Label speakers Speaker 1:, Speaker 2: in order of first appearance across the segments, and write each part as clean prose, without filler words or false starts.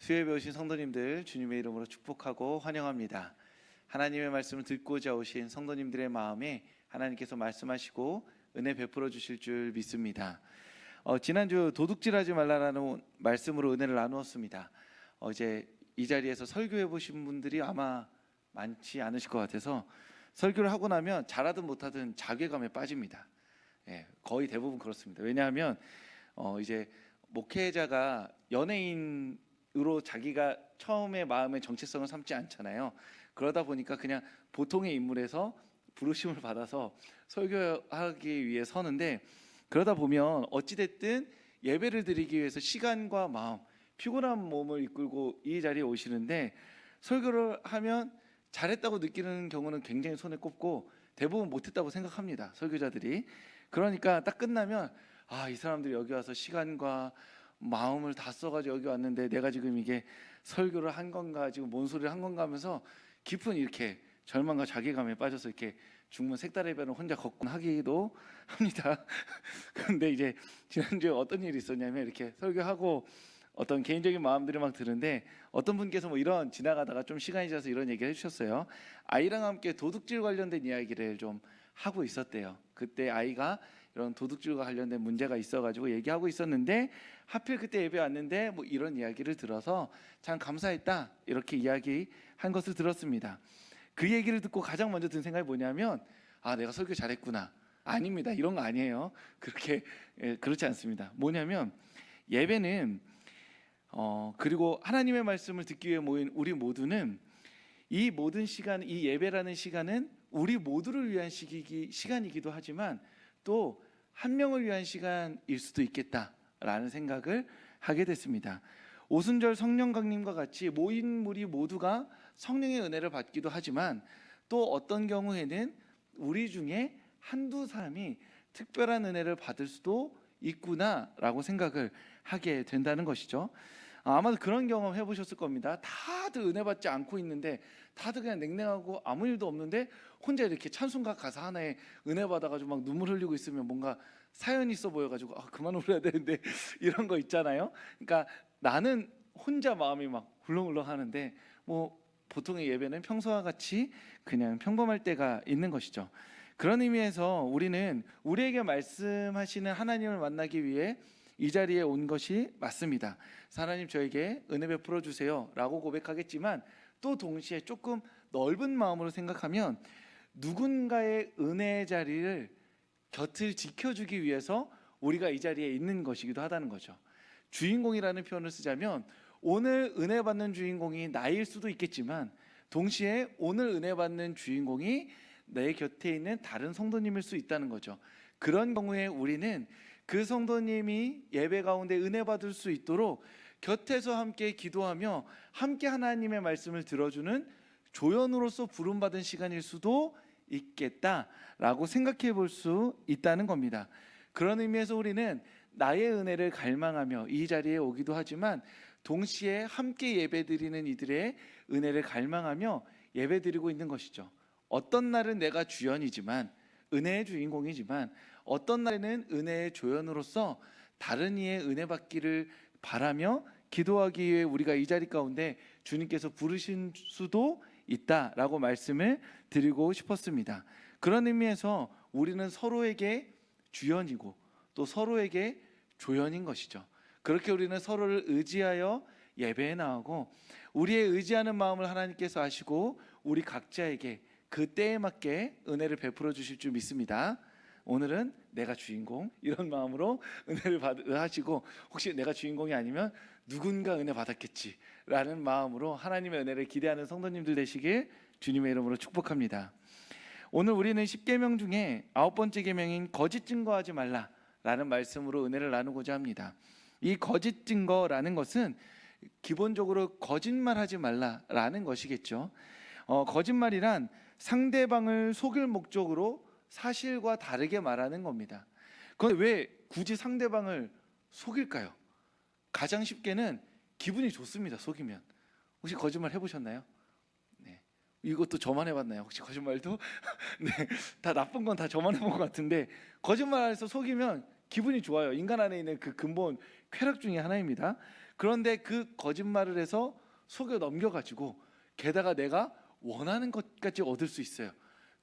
Speaker 1: 수요예배 오신 성도님들 주님의 이름으로 축복하고 환영합니다. 하나님의 말씀을 듣고자 오신 성도님들의 마음에 하나님께서 말씀하시고 은혜 베풀어 주실 줄 믿습니다. 지난주 도둑질하지 말라라는 말씀으로 은혜를 나누었습니다. 이제 이 자리에서 설교해 보신 분들이 아마 많지 않으실 것 같아서 설교를 하고 나면 잘하든 못하든 자괴감에 빠집니다. 거의 대부분 그렇습니다. 왜냐하면 이제 목회자가 연예인으로 자기가 처음에 마음의 정체성을 삼지 않잖아요. 그러다 보니까 그냥 보통의 인물에서 부르심을 받아서 설교하기 위해 서는데, 그러다 보면 어찌됐든 예배를 드리기 위해서 시간과 마음, 피곤한 몸을 이끌고 이 자리에 오시는데, 설교를 하면 잘했다고 느끼는 경우는 굉장히 손에 꼽고 대부분 못했다고 생각합니다, 설교자들이. 그러니까 딱 끝나면 이 사람들이 여기 와서 시간과 마음을 다 써가지고 여기 왔는데 내가 지금 이게 설교를 한 건가, 지금 뭔 소리를 한 건가 하면서 깊은 이렇게 절망과 자괴감에 빠져서 이렇게 중문 색달의 배를 혼자 걷곤 하기도 합니다. 그런데 이제 지난주에 어떤 일이 있었냐면, 이렇게 설교하고 어떤 개인적인 마음들이 막 드는데, 어떤 분께서 이런 지나가다가 좀 시간이 지나서 이런 얘기를 해주셨어요. 아이랑 함께 도둑질 관련된 이야기를 좀 하고 있었대요. 그때 아이가 이런 도둑질과 관련된 문제가 있어가지고 얘기하고 있었는데, 하필 그때 예배 왔는데 이런 이야기를 들어서 참 감사했다, 이렇게 이야기한 것을 들었습니다. 그 얘기를 듣고 가장 먼저 든 생각이 뭐냐면, 내가 설교 잘했구나. 아닙니다. 이런 거 아니에요. 그렇게 그렇지 않습니다. 뭐냐면, 예배는 그리고 하나님의 말씀을 듣기 위해 모인 우리 모두는, 이 모든 시간, 이 예배라는 시간은 우리 모두를 위한 시간이기도 하지만 또 한 명을 위한 시간일 수도 있겠다라는 생각을 하게 됐습니다. 오순절 성령 강림과 같이 모인 무리 모두가 성령의 은혜를 받기도 하지만, 또 어떤 경우에는 우리 중에 한두 사람이 특별한 은혜를 받을 수도 있구나라고 생각을 하게 된다는 것이죠. 아마도 그런 경험 해보셨을 겁니다. 다들 은혜 받지 않고 있는데, 다들 그냥 냉랭하고 아무 일도 없는데 혼자 이렇게 찬송가 가사 하나에 은혜 받아가지고 막 눈물 흘리고 있으면 뭔가 사연이 있어 보여가지고 그만 울어야 되는데 이런 거 있잖아요. 그러니까 나는 혼자 마음이 막 훌렁훌렁 하는데, 보통의 예배는 평소와 같이 그냥 평범할 때가 있는 것이죠. 그런 의미에서 우리는 우리에게 말씀하시는 하나님을 만나기 위해 이 자리에 온 것이 맞습니다. 하나님, 저에게 은혜 베풀어 주세요 라고 고백하겠지만, 또 동시에 조금 넓은 마음으로 생각하면 누군가의 은혜의 자리를 곁을 지켜주기 위해서 우리가 이 자리에 있는 것이기도 하다는 거죠. 주인공이라는 표현을 쓰자면, 오늘 은혜 받는 주인공이 나일 수도 있겠지만 동시에 오늘 은혜 받는 주인공이 내 곁에 있는 다른 성도님일 수 있다는 거죠. 그런 경우에 우리는 그 성도님이 예배 가운데 은혜 받을 수 있도록 곁에서 함께 기도하며 함께 하나님의 말씀을 들어주는 조연으로서 부름받은 시간일 수도 있겠다라고 생각해 볼 수 있다는 겁니다. 그런 의미에서 우리는 나의 은혜를 갈망하며 이 자리에 오기도 하지만, 동시에 함께 예배드리는 이들의 은혜를 갈망하며 예배드리고 있는 것이죠. 어떤 날은 내가 주연이지만, 은혜의 주인공이지만, 어떤 날에는 은혜의 조연으로서 다른 이의 은혜 받기를 바라며 기도하기 위해 우리가 이 자리 가운데 주님께서 부르신 수도 있다라고 말씀을 드리고 싶었습니다. 그런 의미에서 우리는 서로에게 주연이고 또 서로에게 조연인 것이죠. 그렇게 우리는 서로를 의지하여 예배에 나오고, 우리의 의지하는 마음을 하나님께서 아시고 우리 각자에게 그 때에 맞게 은혜를 베풀어 주실 줄 믿습니다. 오늘은 내가 주인공, 이런 마음으로 은혜를 하시고, 혹시 내가 주인공이 아니면 누군가 은혜 받았겠지 라는 마음으로 하나님의 은혜를 기대하는 성도님들 되시길 주님의 이름으로 축복합니다. 오늘 우리는 10계명 중에 9번째 계명인 거짓 증거하지 말라 라는 말씀으로 은혜를 나누고자 합니다. 이 거짓 증거라는 것은 기본적으로 거짓말하지 말라라는 것이겠죠. 거짓말이란 상대방을 속일 목적으로 사실과 다르게 말하는 겁니다. 그런데 왜 굳이 상대방을 속일까요? 가장 쉽게는 기분이 좋습니다. 속이면. 혹시 거짓말 해보셨나요? 네. 이것도 저만 해봤나요? 혹시 거짓말도? 네. 다 나쁜 건 다 저만 해본 것 같은데, 거짓말해서 속이면 기분이 좋아요. 인간 안에 있는 그 근본 쾌락 중에 하나입니다. 그런데 그 거짓말을 해서 속여 넘겨가지고 게다가 내가 원하는 것까지 얻을 수 있어요.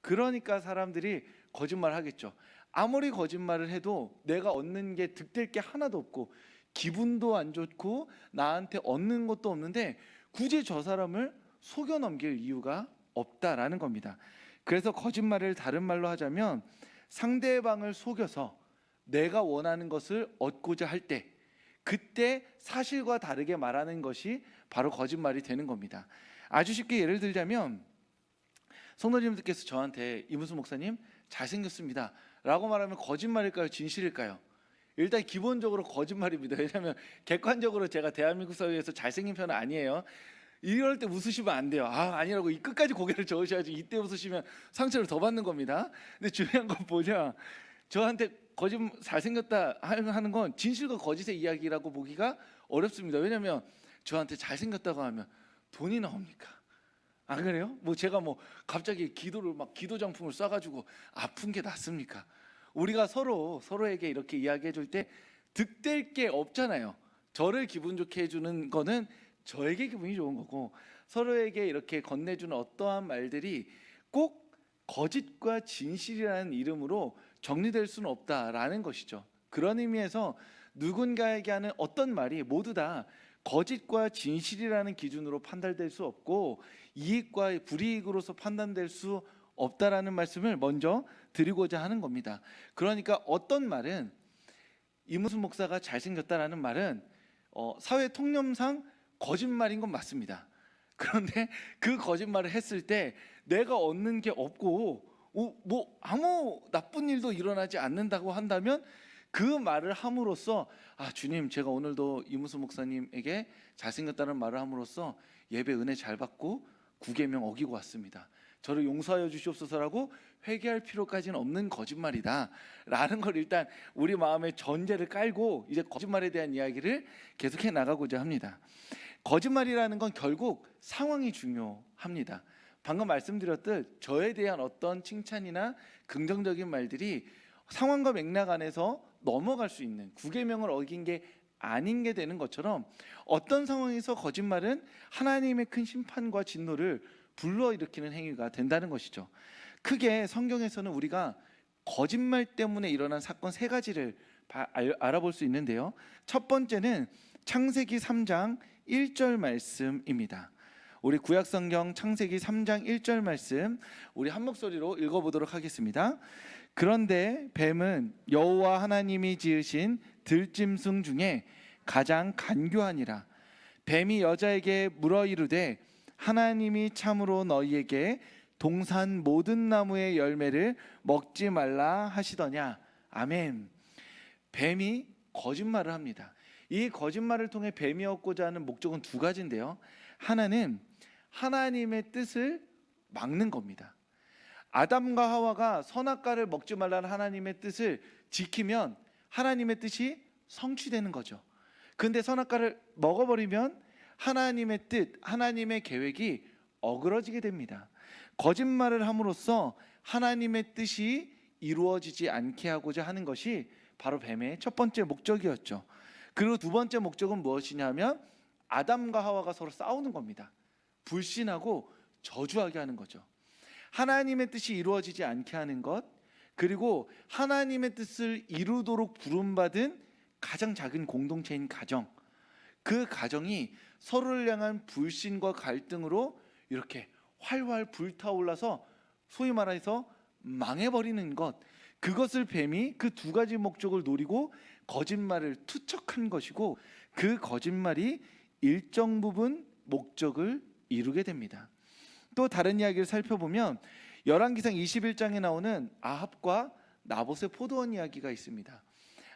Speaker 1: 그러니까 사람들이 거짓말을 하겠죠. 아무리 거짓말을 해도 내가 얻는 게 득될 게 하나도 없고 기분도 안 좋고 나한테 얻는 것도 없는데 굳이 저 사람을 속여 넘길 이유가 없다라는 겁니다. 그래서 거짓말을 다른 말로 하자면 상대방을 속여서 내가 원하는 것을 얻고자 할 때 그때 사실과 다르게 말하는 것이 바로 거짓말이 되는 겁니다. 아주 쉽게 예를 들자면 성도님들께서 저한테 이문수 목사님 잘생겼습니다 라고 말하면 거짓말일까요? 진실일까요? 일단 기본적으로 거짓말입니다. 왜냐하면 객관적으로 제가 대한민국 사회에서 잘생긴 편은 아니에요. 이럴 때 웃으시면 안 돼요. 아니라고 이 끝까지 고개를 저으셔야지. 이때 웃으시면 상처를 더 받는 겁니다. 근데 중요한 건 뭐냐, 저한테 거짓말 잘생겼다 하는 건 진실과 거짓의 이야기라고 보기가 어렵습니다. 왜냐하면 저한테 잘생겼다고 하면 돈이 나옵니까? 안 그래요? 제가 갑자기 기도를 기도 장품을 쏴가지고 아픈 게 낫습니까? 우리가 서로에게 이렇게 이야기해 줄 때 득될 게 없잖아요. 저를 기분 좋게 해주는 거는 저에게 기분이 좋은 거고, 서로에게 이렇게 건네주는 어떠한 말들이 꼭 거짓과 진실이라는 이름으로 정리될 수는 없다라는 것이죠. 그런 의미에서 누군가에게 하는 어떤 말이 모두 다 거짓과 진실이라는 기준으로 판단될 수 없고 이익과 불이익으로서 판단될 수 없다라는 말씀을 먼저 드리고자 하는 겁니다. 그러니까 어떤 말은, 이문수 목사가 잘생겼다라는 말은 사회 통념상 거짓말인 건 맞습니다. 그런데 그 거짓말을 했을 때 내가 얻는 게 없고 아무 나쁜 일도 일어나지 않는다고 한다면 그 말을 함으로써 주님, 제가 오늘도 이문수 목사님에게 잘생겼다는 말을 함으로써 예배 은혜 잘 받고 구계명 어기고 왔습니다. 저를 용서하여 주시옵소서라고 회개할 필요까지는 없는 거짓말이다 라는 걸 일단 우리 마음의 전제를 깔고 이제 거짓말에 대한 이야기를 계속해 나가고자 합니다. 거짓말이라는 건 결국 상황이 중요합니다. 방금 말씀드렸듯 저에 대한 어떤 칭찬이나 긍정적인 말들이 상황과 맥락 안에서 넘어갈 수 있는, 구계명을 어긴 게 아닌 게 되는 것처럼 어떤 상황에서 거짓말은 하나님의 큰 심판과 진노를 불러일으키는 행위가 된다는 것이죠. 크게 성경에서는 우리가 거짓말 때문에 일어난 사건 세 가지를 알아볼 수 있는데요. 첫 번째는 창세기 3장 1절 말씀입니다. 우리 구약성경 창세기 3장 1절 말씀 우리 한 목소리로 읽어보도록 하겠습니다. 그런데 뱀은 여호와 하나님이 지으신 들짐승 중에 가장 간교하니라. 뱀이 여자에게 물어 이르되 하나님이 참으로 너희에게 동산 모든 나무의 열매를 먹지 말라 하시더냐. 아멘. 뱀이 거짓말을 합니다. 이 거짓말을 통해 뱀이 얻고자 하는 목적은 두 가지인데요. 하나는 하나님의 뜻을 막는 겁니다. 아담과 하와가 선악과를 먹지 말라는 하나님의 뜻을 지키면 하나님의 뜻이 성취되는 거죠. 그런데 선악과를 먹어버리면 하나님의 뜻, 하나님의 계획이 어그러지게 됩니다. 거짓말을 함으로써 하나님의 뜻이 이루어지지 않게 하고자 하는 것이 바로 뱀의 첫 번째 목적이었죠. 그리고 두 번째 목적은 무엇이냐면 아담과 하와가 서로 싸우는 겁니다. 불신하고 저주하게 하는 거죠. 하나님의 뜻이 이루어지지 않게 하는 것, 그리고 하나님의 뜻을 이루도록 부름받은 가장 작은 공동체인 가정, 그 가정이 서로를 향한 불신과 갈등으로 이렇게 활활 불타올라서 소위 말해서 망해버리는 것, 그것을 뱀이 그 두 가지 목적을 노리고 거짓말을 투척한 것이고 그 거짓말이 일정 부분 목적을 이루게 됩니다. 또 다른 이야기를 살펴보면 열왕기상 21장에 나오는 아합과 나봇의 포도원 이야기가 있습니다.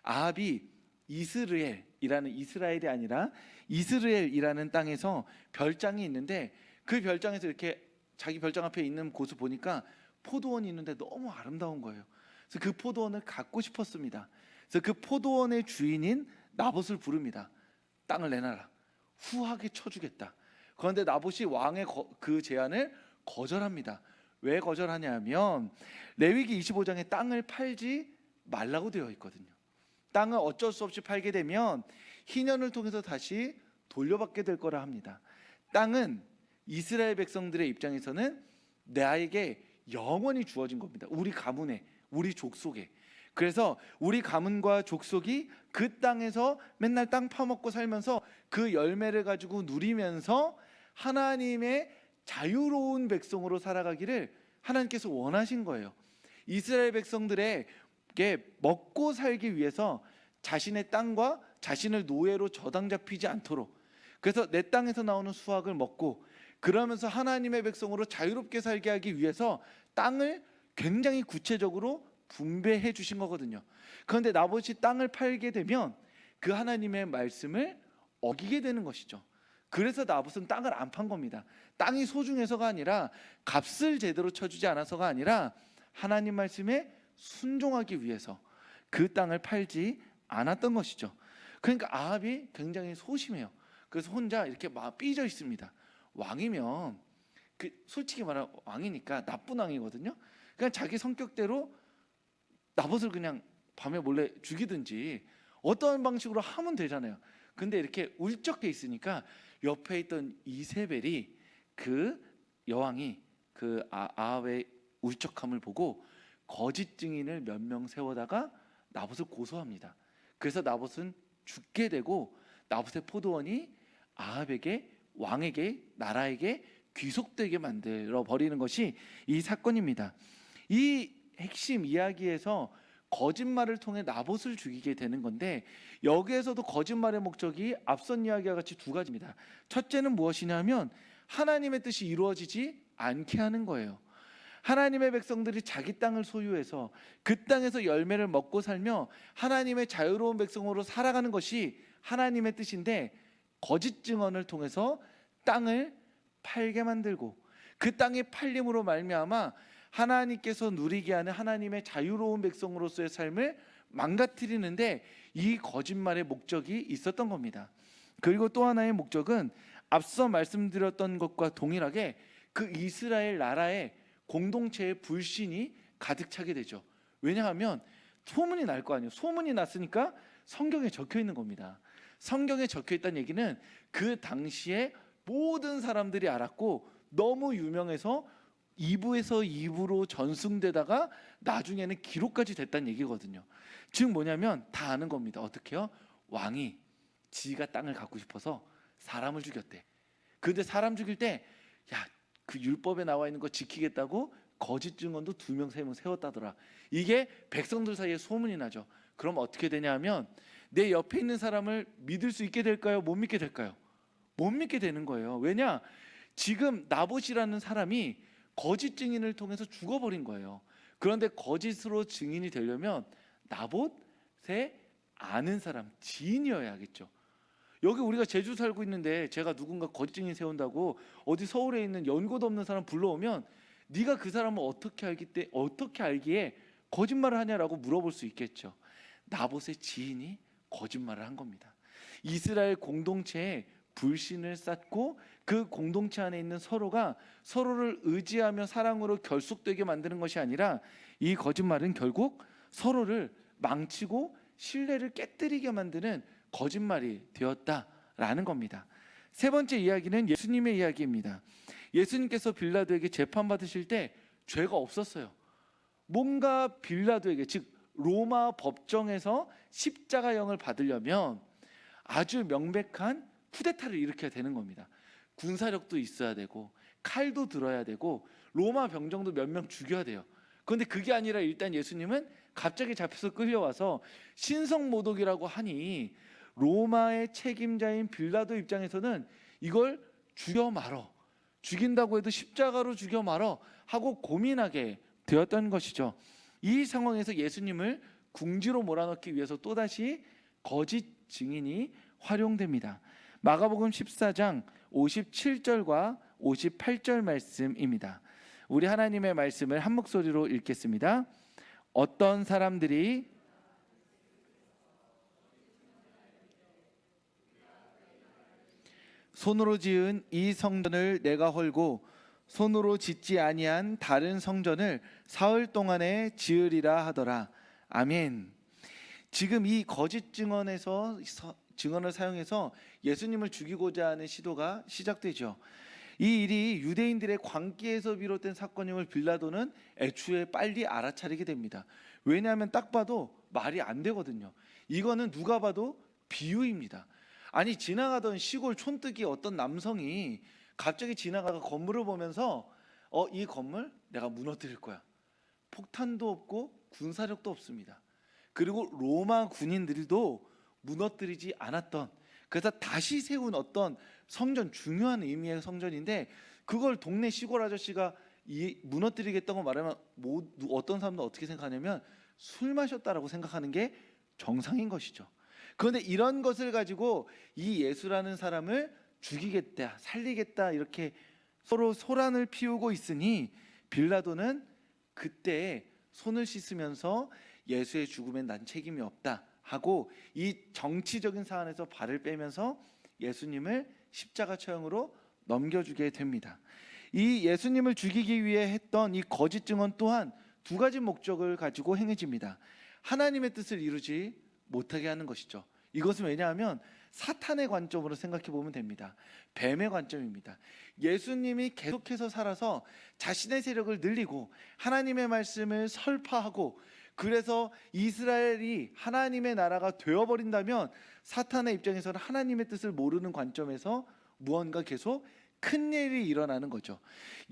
Speaker 1: 아합이 이스라엘이 아니라 이스라엘이라는 땅에서 별장이 있는데 그 별장에서 이렇게 자기 별장 앞에 있는 곳을 보니까 포도원이 있는데 너무 아름다운 거예요. 그래서 그 포도원을 갖고 싶었습니다. 그래서 그 포도원의 주인인 나봇을 부릅니다. 땅을 내놔라. 후하게 쳐주겠다. 그런데 나봇이 왕의 그 제안을 거절합니다. 왜 거절하냐면 레위기 25장에 땅을 팔지 말라고 되어 있거든요. 땅을 어쩔 수 없이 팔게 되면 희년을 통해서 다시 돌려받게 될 거라 합니다. 땅은 이스라엘 백성들의 입장에서는 나에게 영원히 주어진 겁니다. 우리 가문에, 우리 족속에. 그래서 우리 가문과 족속이 그 땅에서 맨날 땅 파먹고 살면서 그 열매를 가지고 누리면서 하나님의 자유로운 백성으로 살아가기를 하나님께서 원하신 거예요. 이스라엘 백성들에게 먹고 살기 위해서 자신의 땅과 자신을 노예로 저당 잡히지 않도록, 그래서 내 땅에서 나오는 수확을 먹고 그러면서 하나님의 백성으로 자유롭게 살게 하기 위해서 땅을 굉장히 구체적으로 분배해 주신 거거든요. 그런데 나봇이 땅을 팔게 되면 그 하나님의 말씀을 어기게 되는 것이죠. 그래서 나봇은 땅을 안 판 겁니다. 땅이 소중해서가 아니라, 값을 제대로 쳐주지 않아서가 아니라 하나님 말씀에 순종하기 위해서 그 땅을 팔지 않았던 것이죠. 그러니까 아합이 굉장히 소심해요. 그래서 혼자 이렇게 막 삐져 있습니다. 왕이면 솔직히 말하면 왕이니까 나쁜 왕이거든요. 그냥 자기 성격대로 나봇을 그냥 밤에 몰래 죽이든지 어떤 방식으로 하면 되잖아요. 근데 이렇게 울적해 있으니까 옆에 있던 이세벨이, 그 여왕이 그 아합의 울적함을 보고 거짓 증인을 몇 명 세워다가 나봇을 고소합니다. 그래서 나봇은 죽게 되고 나봇의 포도원이 아합에게, 왕에게, 나라에게 귀속되게 만들어 버리는 것이 이 사건입니다. 이 핵심 이야기에서 거짓말을 통해 나봇을 죽이게 되는 건데, 여기에서도 거짓말의 목적이 앞선 이야기와 같이 두 가지입니다. 첫째는 무엇이냐면 하나님의 뜻이 이루어지지 않게 하는 거예요. 하나님의 백성들이 자기 땅을 소유해서 그 땅에서 열매를 먹고 살며 하나님의 자유로운 백성으로 살아가는 것이 하나님의 뜻인데, 거짓 증언을 통해서 땅을 팔게 만들고 그 땅이 팔림으로 말미암아 하나님께서 누리게 하는 하나님의 자유로운 백성으로서의 삶을 망가뜨리는데 이 거짓말의 목적이 있었던 겁니다. 그리고 또 하나의 목적은 앞서 말씀드렸던 것과 동일하게 그 이스라엘 나라의 공동체의 불신이 가득 차게 되죠. 왜냐하면 소문이 날 거 아니에요. 소문이 났으니까 성경에 적혀 있는 겁니다. 성경에 적혀 있다는 얘기는 그 당시에 모든 사람들이 알았고 너무 유명해서 2부에서 2부로 전승되다가 나중에는 기록까지 됐다는 얘기거든요. 즉 뭐냐면 다 아는 겁니다. 어떻게요? 왕이 지가 땅을 갖고 싶어서 사람을 죽였대. 근데 사람 죽일 때 그 율법에 나와 있는 거 지키겠다고 거짓 증언도 2명 3명 세웠다더라. 이게 백성들 사이에 소문이 나죠. 그럼 어떻게 되냐 하면 내 옆에 있는 사람을 믿을 수 있게 될까요? 못 믿게 될까요? 못 믿게 되는 거예요. 왜냐? 지금 나봇이라는 사람이 거짓 증인을 통해서 죽어버린 거예요. 그런데 거짓으로 증인이 되려면 나봇의 아는 사람, 지인이어야겠죠. 여기 우리가 제주 살고 있는데 제가 누군가 거짓 증인 세운다고 어디 서울에 있는 연고도 없는 사람 불러오면 네가 그 사람을 어떻게 알기에 거짓말을 하냐라고 물어볼 수 있겠죠. 나봇의 지인이 거짓말을 한 겁니다. 이스라엘 공동체에 불신을 쌓고 그 공동체 안에 있는 서로가 서로를 의지하며 사랑으로 결속되게 만드는 것이 아니라, 이 거짓말은 결국 서로를 망치고 신뢰를 깨뜨리게 만드는 거짓말이 되었다라는 겁니다. 세 번째 이야기는 예수님의 이야기입니다. 예수님께서 빌라도에게 재판받으실 때 죄가 없었어요. 뭔가 빌라도에게, 즉 로마 법정에서 십자가형을 받으려면 아주 명백한 쿠데타를 일으켜야 되는 겁니다. 군사력도 있어야 되고 칼도 들어야 되고 로마 병정도 몇 명 죽여야 돼요. 그런데 그게 아니라 일단 예수님은 갑자기 잡혀서 끌려와서 신성모독이라고 하니 로마의 책임자인 빌라도 입장에서는 이걸 죽여 말어, 죽인다고 해도 십자가로 죽여 말어 하고 고민하게 되었던 것이죠. 이 상황에서 예수님을 궁지로 몰아넣기 위해서 또다시 거짓 증인이 활용됩니다. 마가복음 14장 57절과 58절 말씀입니다. 우리 하나님의 말씀을 한 목소리로 읽겠습니다. 어떤 사람들이 손으로 지은 이 성전을 내가 헐고 손으로 짓지 아니한 다른 성전을 사흘 동안에 지으리라 하더라. 아멘. 지금 이 거짓 증언에서 증언을 사용해서 예수님을 죽이고자 하는 시도가 시작되죠. 이 일이 유대인들의 광기에서 비롯된 사건임을 빌라도는 애초에 빨리 알아차리게 됩니다. 왜냐하면 딱 봐도 말이 안 되거든요. 이거는 누가 봐도 비유입니다. 아니, 지나가던 시골 촌뜨기 어떤 남성이 갑자기 지나가가 건물을 보면서 이 건물 내가 무너뜨릴 거야. 폭탄도 없고 군사력도 없습니다. 그리고 로마 군인들도 무너뜨리지 않았던, 그래서 다시 세운 어떤 성전, 중요한 의미의 성전인데, 그걸 동네 시골 아저씨가 무너뜨리겠다고 말하면 어떤 사람도 어떻게 생각하냐면 술 마셨다라고 생각하는 게 정상인 것이죠. 그런데 이런 것을 가지고 이 예수라는 사람을 죽이겠다, 살리겠다, 이렇게 서로 소란을 피우고 있으니 빌라도는 그때 손을 씻으면서 예수의 죽음엔 난 책임이 없다 하고 이 정치적인 사안에서 발을 빼면서 예수님을 십자가 처형으로 넘겨주게 됩니다. 이 예수님을 죽이기 위해 했던 이 거짓 증언 또한 두 가지 목적을 가지고 행해집니다. 하나님의 뜻을 이루지 못하게 하는 것이죠. 이것은 왜냐하면 사탄의 관점으로 생각해 보면 됩니다. 뱀의 관점입니다. 예수님이 계속해서 살아서 자신의 세력을 늘리고 하나님의 말씀을 설파하고, 그래서 이스라엘이 하나님의 나라가 되어버린다면 사탄의 입장에서는 하나님의 뜻을 모르는 관점에서 무언가 계속 큰 일이 일어나는 거죠.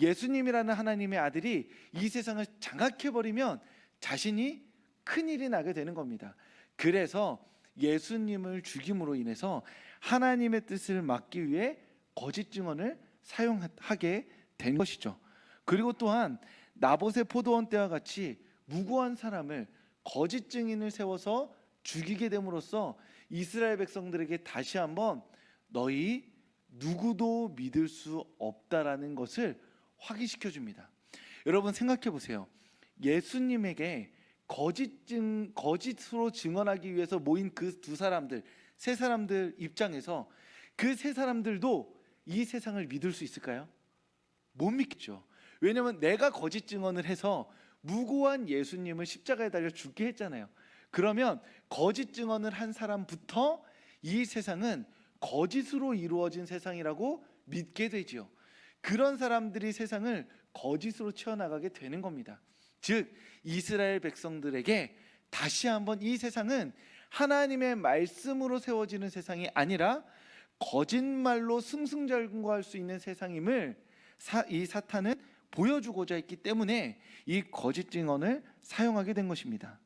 Speaker 1: 예수님이라는 하나님의 아들이 이 세상을 장악해버리면 자신이 큰 일이 나게 되는 겁니다. 그래서 예수님을 죽임으로 인해서 하나님의 뜻을 막기 위해 거짓 증언을 사용하게 된 것이죠. 그리고 또한 나봇의 포도원 때와 같이 무고한 사람을 거짓 증인을 세워서 죽이게 됨으로써 이스라엘 백성들에게 다시 한번 너희 누구도 믿을 수 없다라는 것을 확인시켜 줍니다. 여러분 생각해 보세요. 예수님에게 거짓으로 증언하기 위해서 모인 그 두 사람들, 세 사람들 입장에서 그 세 사람들도 이 세상을 믿을 수 있을까요? 못 믿겠죠. 왜냐하면 내가 거짓 증언을 해서 무고한 예수님을 십자가에 달려 죽게 했잖아요. 그러면 거짓 증언을 한 사람부터 이 세상은 거짓으로 이루어진 세상이라고 믿게 되지요. 그런 사람들이 세상을 거짓으로 채워나가게 되는 겁니다. 즉 이스라엘 백성들에게 다시 한번 이 세상은 하나님의 말씀으로 세워지는 세상이 아니라 거짓말로 승승장구할 수 있는 세상임을 이 사탄은 보여주고자 했기 때문에 이 거짓 증언을 사용하게 된 것입니다.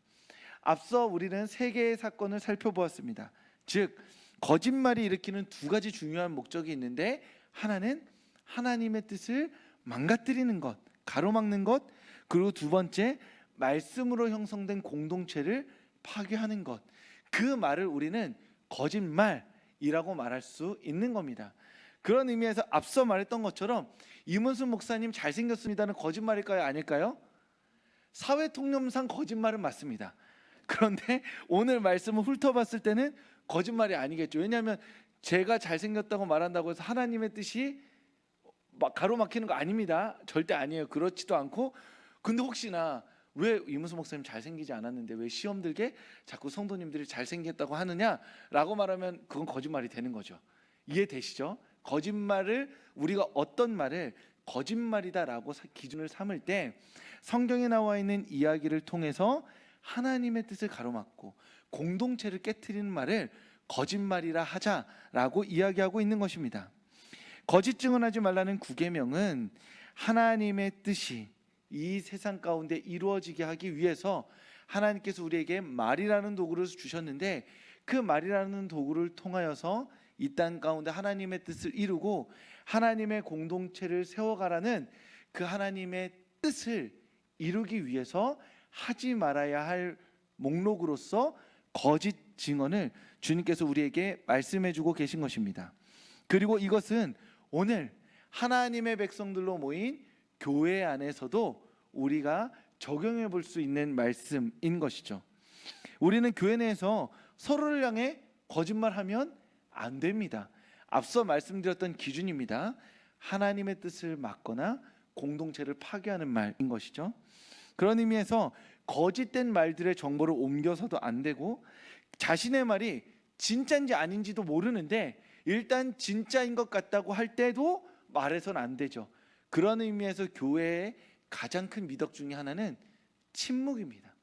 Speaker 1: 앞서 우리는 세 개의 사건을 살펴보았습니다. 즉 거짓말이 일으키는 두 가지 중요한 목적이 있는데, 하나는 하나님의 뜻을 망가뜨리는 것, 가로막는 것, 그리고 두 번째 말씀으로 형성된 공동체를 파괴하는 것. 그 말을 우리는 거짓말이라고 말할 수 있는 겁니다. 그런 의미에서 앞서 말했던 것처럼 이문순 목사님 잘생겼습니다는 거짓말일까요? 아닐까요? 사회 통념상 거짓말은 맞습니다. 그런데 오늘 말씀을 훑어봤을 때는 거짓말이 아니겠죠. 왜냐하면 제가 잘생겼다고 말한다고 해서 하나님의 뜻이 가로막히는 거 아닙니다. 절대 아니에요. 그렇지도 않고, 근데 혹시나 왜 이문수 목사님 잘생기지 않았는데 왜 시험 들게 자꾸 성도님들이 잘생겼다고 하느냐라고 말하면 그건 거짓말이 되는 거죠. 이해되시죠? 거짓말을 우리가 어떤 말을 거짓말이다라고 기준을 삼을 때 성경에 나와 있는 이야기를 통해서 하나님의 뜻을 가로막고 공동체를 깨트리는 말을 거짓말이라 하자라고 이야기하고 있는 것입니다. 거짓 증언하지 말라는 9계명은 하나님의 뜻이 이 세상 가운데 이루어지게 하기 위해서 하나님께서 우리에게 말이라는 도구를 주셨는데, 그 말이라는 도구를 통하여서 이 땅 가운데 하나님의 뜻을 이루고 하나님의 공동체를 세워가라는 그 하나님의 뜻을 이루기 위해서 하지 말아야 할 목록으로서 거짓 증언을 주님께서 우리에게 말씀해주고 계신 것입니다. 그리고 이것은 오늘 하나님의 백성들로 모인 교회 안에서도 우리가 적용해 볼 수 있는 말씀인 것이죠. 우리는 교회 내에서 서로를 향해 거짓말하면 안 됩니다. 앞서 말씀드렸던 기준입니다. 하나님의 뜻을 막거나 공동체를 파괴하는 말인 것이죠. 그런 의미에서 거짓된 말들의 정보를 옮겨서도 안 되고, 자신의 말이 진짜인지 아닌지도 모르는데 일단 진짜인 것 같다고 할 때도 말해서는 안 되죠. 그런 의미에서 교회의 가장 큰 미덕 중에 하나는 침묵입니다.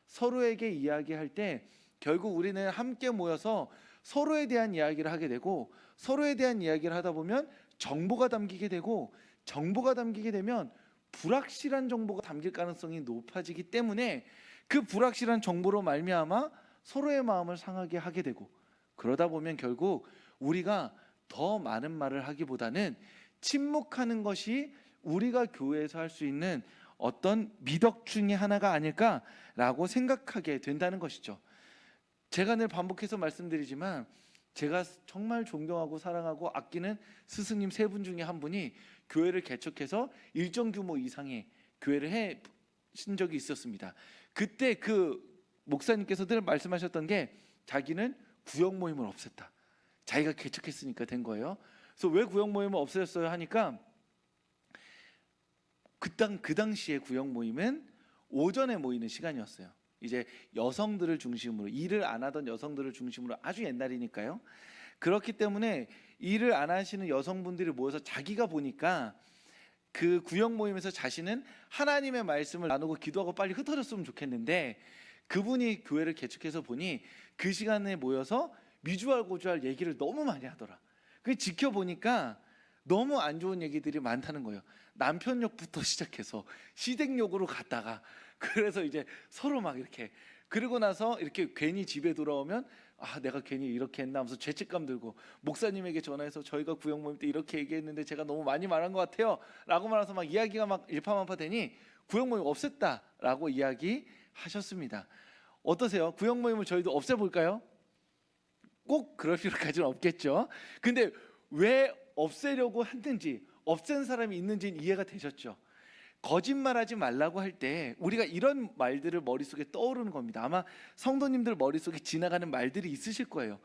Speaker 1: 서로에게 이야기할 때 결국 우리는 함께 모여서 서로에 대한 이야기를 하게 되고, 서로에 대한 이야기를 하다 보면 정보가 담기게 되고, 정보가 담기게 되면 불확실한 정보가 담길 가능성이 높아지기 때문에 그 불확실한 정보로 말미암아 서로의 마음을 상하게 하게 되고, 그러다 보면 결국 우리가 더 많은 말을 하기보다는 침묵하는 것이 우리가 교회에서 할 수 있는 어떤 미덕 중에 하나가 아닐까라고 생각하게 된다는 것이죠. 제가 늘 반복해서 말씀드리지만 제가 정말 존경하고 사랑하고 아끼는 스승님 세 분 중에 한 분이 교회를 개척해서 일정 규모 이상의 교회를 해신 적이 있었습니다. 그때 그 목사님께서 늘 말씀하셨던 게 자기는 구역 모임을 없앴다. 자기가 개척했으니까 된 거예요. 그래서 왜 구역 모임을 없애셨어요 하니까 그 당시에 구역 모임은 오전에 모이는 시간이었어요. 이제 여성들을 중심으로, 일을 안 하던 여성들을 중심으로, 아주 옛날이니까요. 그렇기 때문에 일을 안 하시는 여성분들이 모여서 자기가 보니까 그 구역 모임에서 자신은 하나님의 말씀을 나누고 기도하고 빨리 흩어졌으면 좋겠는데, 그분이 교회를 개척해서 보니 그 시간에 모여서 미주알 고주알 얘기를 너무 많이 하더라. 그 지켜보니까 너무 안 좋은 얘기들이 많다는 거예요. 남편 욕부터 시작해서 시댁 욕으로 갔다가, 그래서 이제 서로 막 이렇게, 그리고 나서 이렇게 괜히 집에 돌아오면 내가 괜히 이렇게 했나 하면서 죄책감 들고, 목사님에게 전화해서 저희가 구역 모임 때 이렇게 얘기했는데 제가 너무 많이 말한 것 같아요 라고 말해서 막 이야기가 막 일파만파 되니 구역 모임 없앴다 라고 이야기하셨습니다. 어떠세요? 구역 모임을 저희도 없애볼까요? 꼭 그럴 필요까지는 없겠죠. 근데 왜 없애려고 했는지, 없앤 사람이 있는지는 이해가 되셨죠? 거짓말하지 말라고 할 때 우리가 이런 말들을 머릿속에 떠오르는 겁니다. 아마 성도님들 머릿속에 지나가는 말들이 있으실 거예요.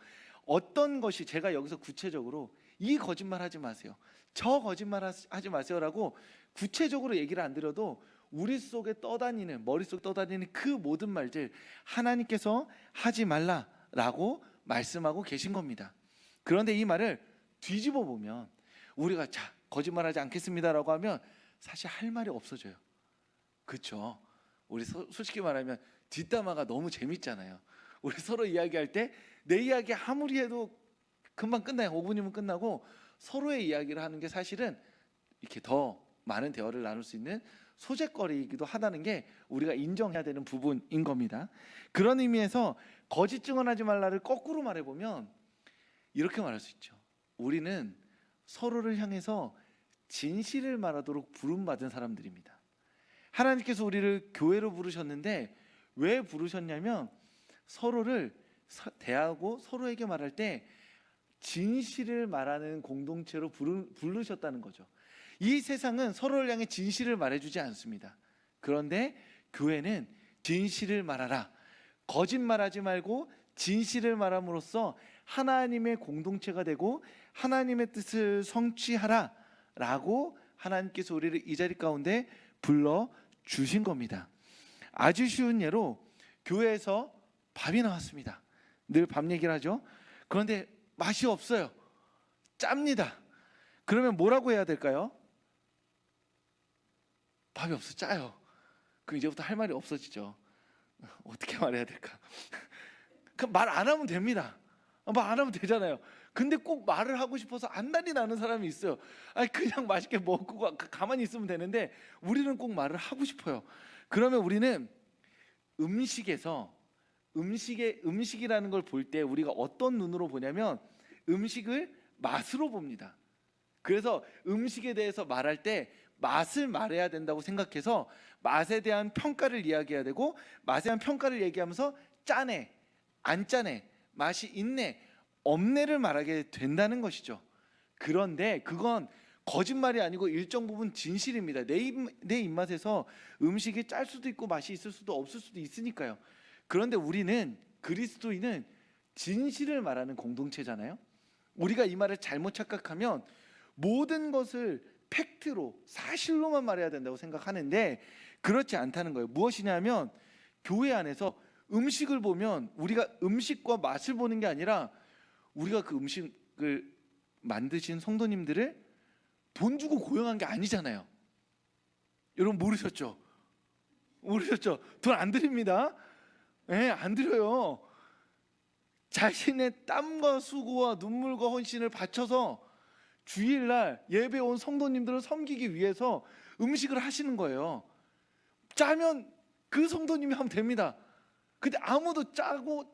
Speaker 1: 어떤 것이, 제가 여기서 구체적으로 이 거짓말 하지 마세요, 저 거짓말 하지 마세요라고 구체적으로 얘기를 안 드려도 우리 속에 떠다니는, 머릿속에 떠다니는 그 모든 말들 하나님께서 하지 말라라고 말씀하고 계신 겁니다. 그런데 이 말을 뒤집어 보면 우리가 자 거짓말하지 않겠습니다라고 하면 사실 할 말이 없어져요. 그렇죠? 우리 솔직히 말하면 뒷담화가 너무 재밌잖아요. 우리 서로 이야기할 때 내 이야기 아무리 해도 금방 끝나요. 5분이면 끝나고, 서로의 이야기를 하는 게 사실은 이렇게 더 많은 대화를 나눌 수 있는 소재거리이기도 하다는 게 우리가 인정해야 되는 부분인 겁니다. 그런 의미에서 거짓 증언하지 말라를 거꾸로 말해보면 이렇게 말할 수 있죠. 우리는 서로를 향해서 진실을 말하도록 부름받은 사람들입니다. 하나님께서 우리를 교회로 부르셨는데 왜 부르셨냐면 서로를 대하고 서로에게 말할 때 진실을 말하는 공동체로 부르셨다는 거죠. 이 세상은 서로를 향해 진실을 말해주지 않습니다. 그런데 교회는 진실을 말하라, 거짓말하지 말고 진실을 말함으로써 하나님의 공동체가 되고 하나님의 뜻을 성취하라 라고 하나님께서 우리를 이 자리 가운데 불러주신 겁니다. 아주 쉬운 예로 교회에서 밥이 나왔습니다. 늘 밥 얘기를 하죠. 그런데 맛이 없어요. 짭니다. 그러면 뭐라고 해야 될까요? 밥이 없어, 짜요. 그럼 이제부터 할 말이 없어지죠. 어떻게 말해야 될까? 그럼 말 안 하면 됩니다. 말 안 하면 되잖아요. 근데 꼭 말을 하고 싶어서 안달이 나는 사람이 있어요. 아니 그냥 맛있게 먹고 가만히 있으면 되는데 우리는 꼭 말을 하고 싶어요. 그러면 우리는 음식이라는 걸 볼 때 우리가 어떤 눈으로 보냐면 음식을 맛으로 봅니다. 그래서 음식에 대해서 말할 때 맛을 말해야 된다고 생각해서 맛에 대한 평가를 이야기해야 되고, 맛에 대한 평가를 얘기하면서 짜네, 안 짜네, 맛이 있네, 없네를 말하게 된다는 것이죠. 그런데 그건 거짓말이 아니고 일정 부분 진실입니다. 내 입맛에서 음식이 짤 수도 있고 맛이 있을 수도 없을 수도 있으니까요. 그런데 우리는, 그리스도인은 진실을 말하는 공동체잖아요. 우리가 이 말을 잘못 착각하면 모든 것을 팩트로, 사실로만 말해야 된다고 생각하는데 그렇지 않다는 거예요. 무엇이냐면 교회 안에서 음식을 보면 우리가 음식과 맛을 보는 게 아니라 우리가 그 음식을 만드신 성도님들을 돈 주고 고용한 게 아니잖아요. 여러분 모르셨죠? 모르셨죠? 돈 안 드립니다. 네, 안 드려요. 자신의 땀과 수고와 눈물과 헌신을 바쳐서 주일날 예배 온 성도님들을 섬기기 위해서 음식을 하시는 거예요. 짜면 그 성도님이 하면 됩니다. 근데 아무도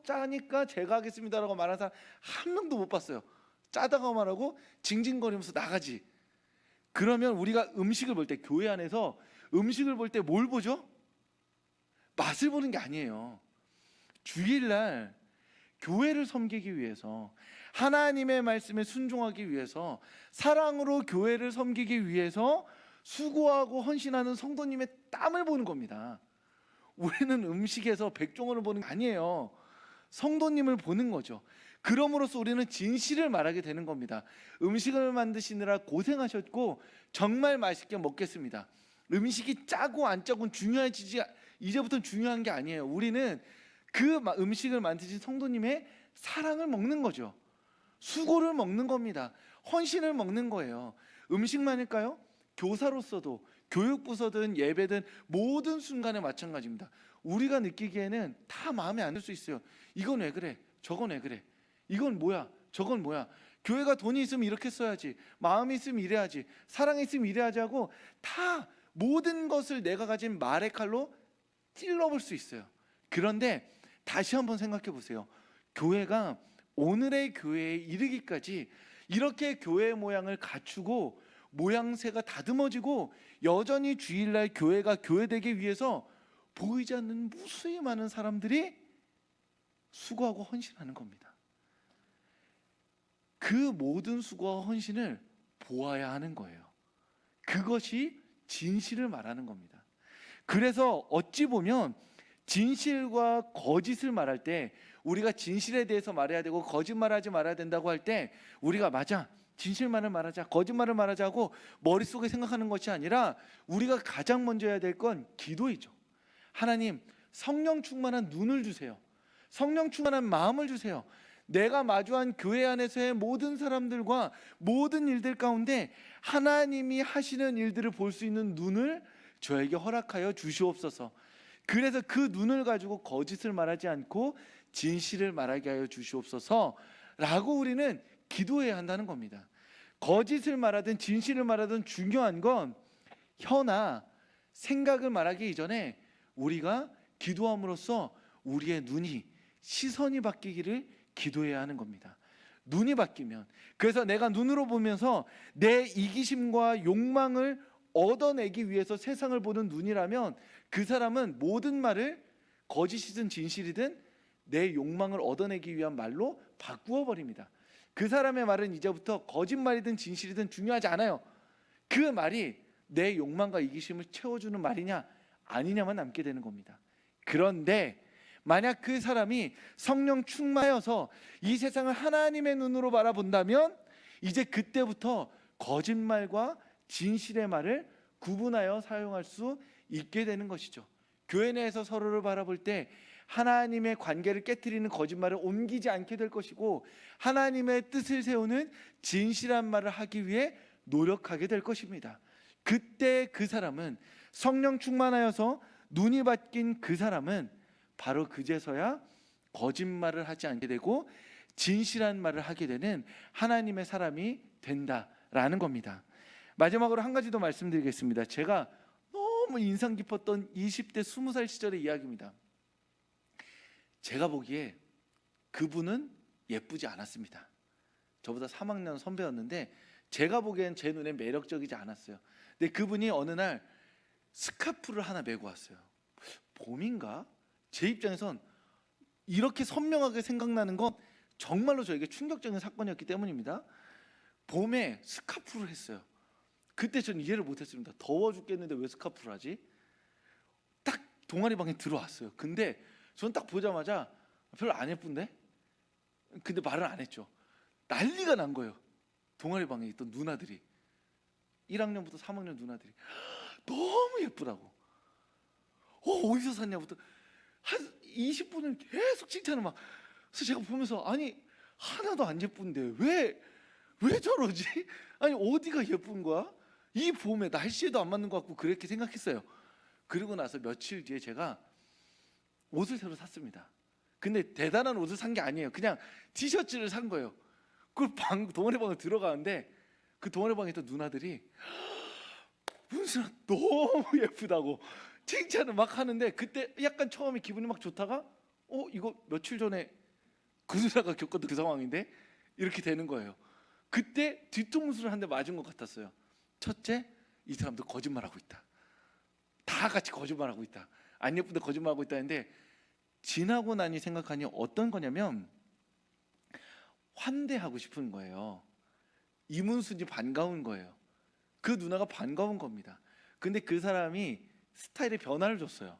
Speaker 1: 짜니까 제가 하겠습니다라고 말하는 사람 한 명도 못 봤어요. 짜다가 말하고 징징거리면서 나가지. 그러면 우리가 음식을 볼 때, 교회 안에서 음식을 볼 때 뭘 보죠? 맛을 보는 게 아니에요. 주일날 교회를 섬기기 위해서, 하나님의 말씀에 순종하기 위해서, 사랑으로 교회를 섬기기 위해서 수고하고 헌신하는 성도님의 땀을 보는 겁니다. 우리는 음식에서 백종원을 보는 게 아니에요. 성도님을 보는 거죠. 그럼으로써 우리는 진실을 말하게 되는 겁니다. 음식을 만드시느라 고생하셨고 정말 맛있게 먹겠습니다. 음식이 짜고 안 짜고는 중요해지지, 이제부터는 중요한 게 아니에요. 우리는 그 음식을 만드신 성도님의 사랑을 먹는 거죠. 수고를 먹는 겁니다. 헌신을 먹는 거예요. 음식만일까요? 교사로서도, 교육부서든 예배든 모든 순간에 마찬가지입니다. 우리가 느끼기에는 다 마음에 안 들 수 있어요. 이건 왜 그래? 저건 왜 그래? 이건 뭐야? 저건 뭐야? 교회가 돈이 있으면 이렇게 써야지, 마음이 있으면 이래야지, 사랑이 있으면 이래야지 하고 다 모든 것을 내가 가진 말의 칼로 찔러볼 수 있어요. 그런데 다시 한번 생각해 보세요. 교회가 오늘의 교회에 이르기까지 이렇게 교회 모양을 갖추고 모양새가 다듬어지고 여전히 주일날 교회가 교회되기 위해서 보이지 않는 무수히 많은 사람들이 수고하고 헌신하는 겁니다. 그 모든 수고와 헌신을 보아야 하는 거예요. 그것이 진실을 말하는 겁니다. 그래서 어찌 보면 진실과 거짓을 말할 때, 우리가 진실에 대해서 말해야 되고 거짓말하지 말아야 된다고 할 때 우리가 맞아, 진실만을 말하자, 거짓말을 말하자 하고 머릿속에 생각하는 것이 아니라 우리가 가장 먼저 해야 될 건 기도이죠. 하나님, 성령 충만한 눈을 주세요. 성령 충만한 마음을 주세요. 내가 마주한 교회 안에서의 모든 사람들과 모든 일들 가운데 하나님이 하시는 일들을 볼 수 있는 눈을 저에게 허락하여 주시옵소서. 그래서 그 눈을 가지고 거짓을 말하지 않고 진실을 말하게 하여 주시옵소서 라고 우리는 기도해야 한다는 겁니다. 거짓을 말하든 진실을 말하든 중요한 건 혀나 생각을 말하기 이전에 우리가 기도함으로써 우리의 눈이, 시선이 바뀌기를 기도해야 하는 겁니다. 눈이 바뀌면, 그래서 내가 눈으로 보면서 내 이기심과 욕망을 얻어내기 위해서 세상을 보는 눈이라면 그 사람은 모든 말을 거짓이든 진실이든 내 욕망을 얻어내기 위한 말로 바꾸어 버립니다. 그 사람의 말은 이제부터 거짓말이든 진실이든 중요하지 않아요. 그 말이 내 욕망과 이기심을 채워주는 말이냐 아니냐만 남게 되는 겁니다. 그런데 만약 그 사람이 성령 충만하여서 이 세상을 하나님의 눈으로 바라본다면 이제 그때부터 거짓말과 진실의 말을 구분하여 사용할 수 있게 되는 것이죠. 교회 내에서 서로를 바라볼 때 하나님의 관계를 깨트리는 거짓말을 옮기지 않게 될 것이고, 하나님의 뜻을 세우는 진실한 말을 하기 위해 노력하게 될 것입니다. 그때 그 사람은, 성령 충만하여서 눈이 바뀐 그 사람은 바로 그제서야 거짓말을 하지 않게 되고 진실한 말을 하게 되는 하나님의 사람이 된다라는 겁니다. 마지막으로 한 가지 더 말씀드리겠습니다. 제가 너무 인상 깊었던 20대 20살 시절의 이야기입니다. 제가 보기에 그분은 예쁘지 않았습니다. 저보다 3학년 선배였는데 제가 보기엔 제 눈에 매력적이지 않았어요. 근데 그분이 어느 날 스카프를 하나 메고 왔어요. 봄인가? 제 입장에선 이렇게 선명하게 생각나는 건 정말로 저에게 충격적인 사건이었기 때문입니다. 봄에 스카프를 했어요. 그때 저는 이해를 못했습니다. 더워 죽겠는데 왜 스카프를 하지? 딱 동아리 방에 들어왔어요. 근데 저는 딱 보자마자 별로 안 예쁜데? 근데 말을 안 했죠. 난리가 난 거예요. 동아리 방에 있던 누나들이, 1학년부터 3학년 누나들이 너무 예쁘다고. 어디서 샀냐부터 한 20분을 계속 칭찬을 막. 그래서 제가 보면서 아니 하나도 안 예쁜데 왜 저러지? 아니 어디가 예쁜 거야? 이 봄에 날씨에도 안 맞는 것 같고 그렇게 생각했어요. 그리고 나서 며칠 뒤에 제가 옷을 새로 샀습니다. 근데 대단한 옷을 산 게 아니에요. 그냥 티셔츠를 산 거예요. 그걸 동아리방을 들어가는데 그 동아리방에 있던 누나들이 문순아 너무 예쁘다고 칭찬을 막 하는데, 그때 약간 처음에 기분이 막 좋다가 이거 며칠 전에 그 누나가 겪었던 그 상황인데 이렇게 되는 거예요. 그때 뒤통수를 한 대 맞은 것 같았어요. 첫째, 이 사람도 거짓말하고 있다. 다 같이 거짓말하고 있다. 안 예쁜데 거짓말하고 있다는데, 지나고 나니 생각하니 어떤 거냐면 환대하고 싶은 거예요. 이문순이 반가운 거예요. 그 누나가 반가운 겁니다. 근데 그 사람이 스타일의 변화를 줬어요.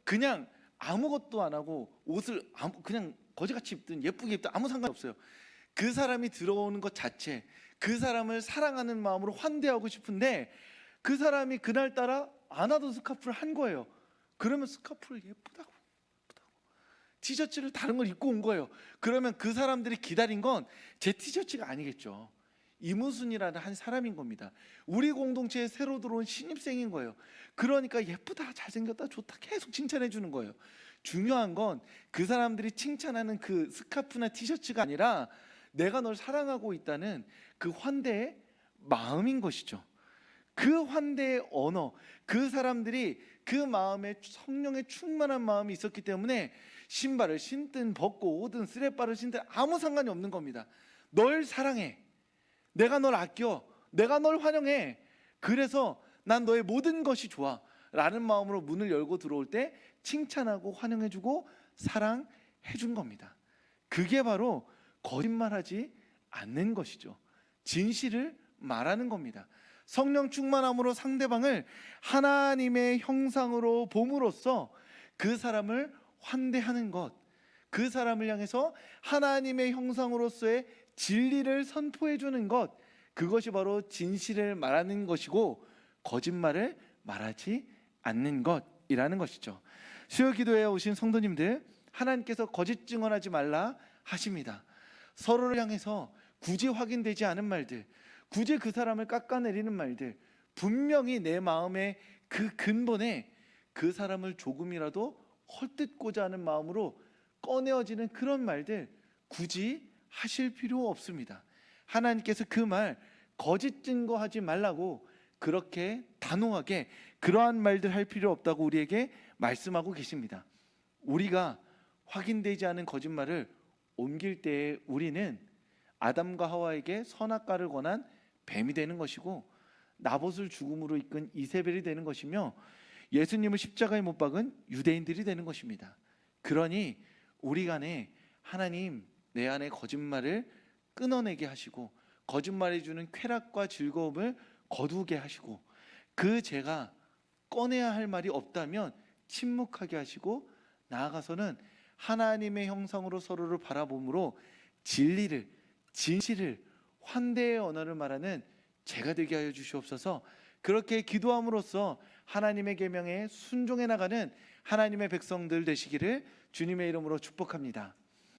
Speaker 1: 그냥 아무것도 안 하고 옷을 그냥 거지같이 입든 예쁘게 입든 아무 상관이 없어요. 그 사람이 들어오는 것 자체, 그 사람을 사랑하는 마음으로 환대하고 싶은데 그 사람이 그날따라 안 하던 스카프를 한 거예요. 그러면 스카프를 예쁘다고 티셔츠를 다른 걸 입고 온 거예요. 그러면 그 사람들이 기다린 건 제 티셔츠가 아니겠죠. 이문순이라는 한 사람인 겁니다. 우리 공동체에 새로 들어온 신입생인 거예요. 그러니까 예쁘다, 잘생겼다, 좋다 계속 칭찬해 주는 거예요. 중요한 건 그 사람들이 칭찬하는 그 스카프나 티셔츠가 아니라 내가 널 사랑하고 있다는 그 환대의 마음인 것이죠. 그 환대의 언어, 그 사람들이 그 마음에 성령의 충만한 마음이 있었기 때문에 신발을 신든 벗고 오든 쓰레빠를 신든 아무 상관이 없는 겁니다. 널 사랑해, 내가 널 아껴, 내가 널 환영해, 그래서 난 너의 모든 것이 좋아 라는 마음으로 문을 열고 들어올 때 칭찬하고 환영해주고 사랑해준 겁니다. 그게 바로 거짓말하지 않는 것이죠. 진실을 말하는 겁니다. 성령 충만함으로 상대방을 하나님의 형상으로 봄으로써 그 사람을 환대하는 것, 그 사람을 향해서 하나님의 형상으로서의 진리를 선포해 주는 것, 그것이 바로 진실을 말하는 것이고 거짓말을 말하지 않는 것이라는 것이죠. 수요 기도에 오신 성도님들, 하나님께서 거짓 증언하지 말라 하십니다. 서로를 향해서 굳이 확인되지 않은 말들, 굳이 그 사람을 깎아내리는 말들, 분명히 내 마음의 그 근본에 그 사람을 조금이라도 헐뜯고자 하는 마음으로 꺼내어지는 그런 말들 굳이 하실 필요 없습니다. 하나님께서 그 말 거짓 증거하지 말라고 그렇게 단호하게 그러한 말들 할 필요 없다고 우리에게 말씀하고 계십니다. 우리가 확인되지 않은 거짓말을 옮길 때에 우리는 아담과 하와에게 선악과를 권한 뱀이 되는 것이고 나봇을 죽음으로 이끈 이세벨이 되는 것이며 예수님을 십자가에 못 박은 유대인들이 되는 것입니다. 그러니 우리 간에 하나님 내 안에 거짓말을 끊어내게 하시고 거짓말해 주는 쾌락과 즐거움을 거두게 하시고 그 제가 꺼내야 할 말이 없다면 침묵하게 하시고 나아가서는 하나님의 형상으로 서로를 바라봄으로 진리를, 진실을, 환대의 언어를 말하는 제가 되게 하여 주시옵소서. 그렇게 기도함으로써 하나님의 계명에 순종해 나가는 하나님의 백성들 되시기를 주님의 이름으로 축복합니다.